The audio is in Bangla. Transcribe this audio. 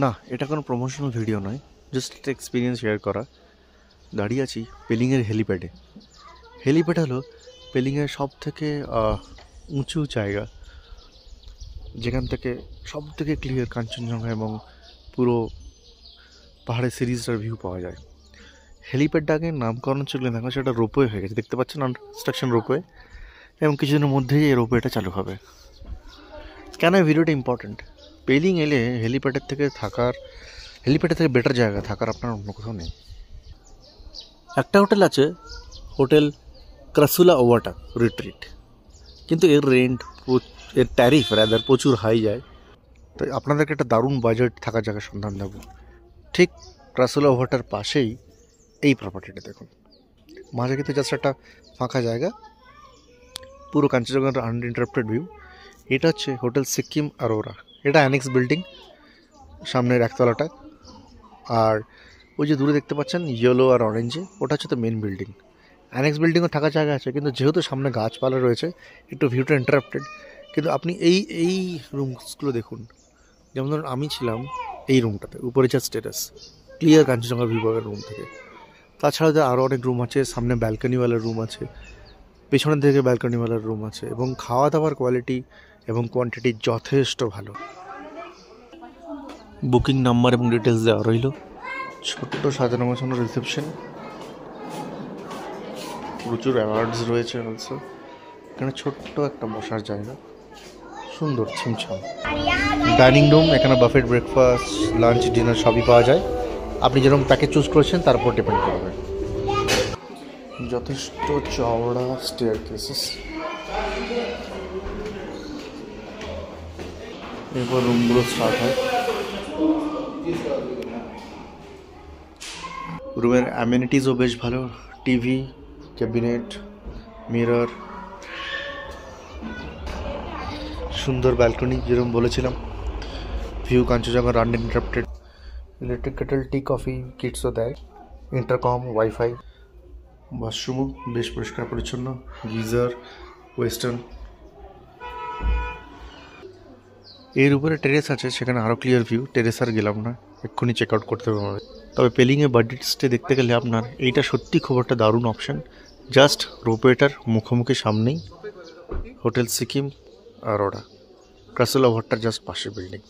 না, এটা কোনো প্রমোশনাল ভিডিও নয়, জাস্ট একটা এক্সপিরিয়েন্স শেয়ার করা। দাঁড়িয়ে আছি পেলিংয়ের হেলিপ্যাডে। হেলিপ্যাড হলো পেলিংয়ের সব থেকে উঁচু জায়গা, যেখান থেকে সব থেকে ক্লিয়ার কাঞ্চনজঙ্ঘা এবং পুরো পাহাড়ের সিরিজটার ভিউ পাওয়া যায়। হেলিপ্যাডটাকে নামকরণ ছিল, এখন সেটা রোপওয়ে হয়ে গেছে, দেখতে পাচ্ছেন কনস্ট্রাকশন রোপওয়ে, এবং কিছুদিনের মধ্যেই এই রোপওয়েটা চালু হবে। কেন এই ভিডিওটা ইম্পর্ট্যান্ট? পেলিং এলে হেলিপ্যাডের থেকে বেটার জায়গা থাকার আপনার অন্য কোথাও নেই। একটা হোটেল আছে, হোটেল ক্রাসুলা ওভাটা রিট্রিট, কিন্তু এর এর ট্যারিফ প্রচুর হাই যায়। তাই আপনাদেরকে একটা দারুণ বাজেট থাকার জায়গার সন্ধান দেবো। ঠিক ক্রাসুলা ওভাটার পাশেই এই প্রপার্টিটা দেখুন, মাঝে কিন্তু জাস্ট একটা ফাঁকা জায়গা, পুরো কাঞ্চনজঙ্ঘার আনইন্টারাপ্টেড ভিউ। এটা হচ্ছে হোটেল সিকিম আরোরা। এটা অ্যানেক্স বিল্ডিং, সামনের একতলাটা। আর ওই যে দূরে দেখতে পাচ্ছেন ইয়েলো আর অরেঞ্জে, ওটা হচ্ছে তো মেন বিল্ডিং। অ্যানেক্স বিল্ডিংও থাকার জায়গা আছে, কিন্তু যেহেতু সামনে গাছপালা রয়েছে একটু ভিউটা ইন্টারাপ্টেড। কিন্তু আপনি এই রুমসগুলো দেখুন, যেমন ধরুন আমি ছিলাম এই রুমটাতে, উপরে just terrace, clear Kanchenjunga view পাবেন রুম থেকে। তাছাড়া আরও অনেক রুম আছে, সামনে ব্যালকনিওয়ালার রুম আছে, পেছনের দিকে ব্যালকনিওয়ালার রুম আছে, এবং খাওয়া দাওয়ার কোয়ালিটি এবং কোয়ান্টিটি যথেষ্ট ভালো। বুকিং নাম্বার এবং ডিটেলস দেওয়া রইল। ছোট্ট সাজানো গোছানো রিসেপশন, প্রচুর অ্যাওয়ার্ডস রয়েছে অলসো। এখানে ছোট্ট একটা বসার জায়গা, সুন্দর ছিমছাম। ডাইনিং রুম, এখানে বাফেট ব্রেকফাস্ট, লাঞ্চ, ডিনার সবই পাওয়া যায়। আপনি যেরকম প্যাকেজ চুজ করেছেন তার উপর ডিপেন্ড করবে। যথেষ্ট চওড়া স্টেয়ার কেসেস। এরপর রুমগুলো স্টার্ট হয়। রুমের অ্যামেনিটিসও বেশ ভালো, টিভি, ক্যাবিনেট, মিরর, সুন্দর ব্যালকনি যেরকম বলেছিলাম, ভিউ কাঞ্চনজঙ্ঘার আনইন্টারাপ্টেড। ইলেকট্রিক কেটেল, টি, কফি কিটসও দেয়, ইন্টারকম, ওয়াইফাই। ওয়াশরুমও বেশ পরিষ্কার পরিচ্ছন্ন, গিজার, ওয়েস্টার্ন। এর উপরে টেরেস আছে, সেখানে আরও ক্লিয়ার ভিউ। টেরেস আর গেলাম না, এক্ষুনি চেক আউট করতে হবে আমাদের। তবে পেলিংয়ে বাজেট স্টে দেখতে গেলে আপনার এইটা সত্যি খুব একটা দারুণ অপশান। জাস্ট রোপওয়েটার মুখোমুখি সামনেই হোটেল সিকিম আরোরা, ক্রাসুলা ওভারটার জাস্ট পাশের বিল্ডিং।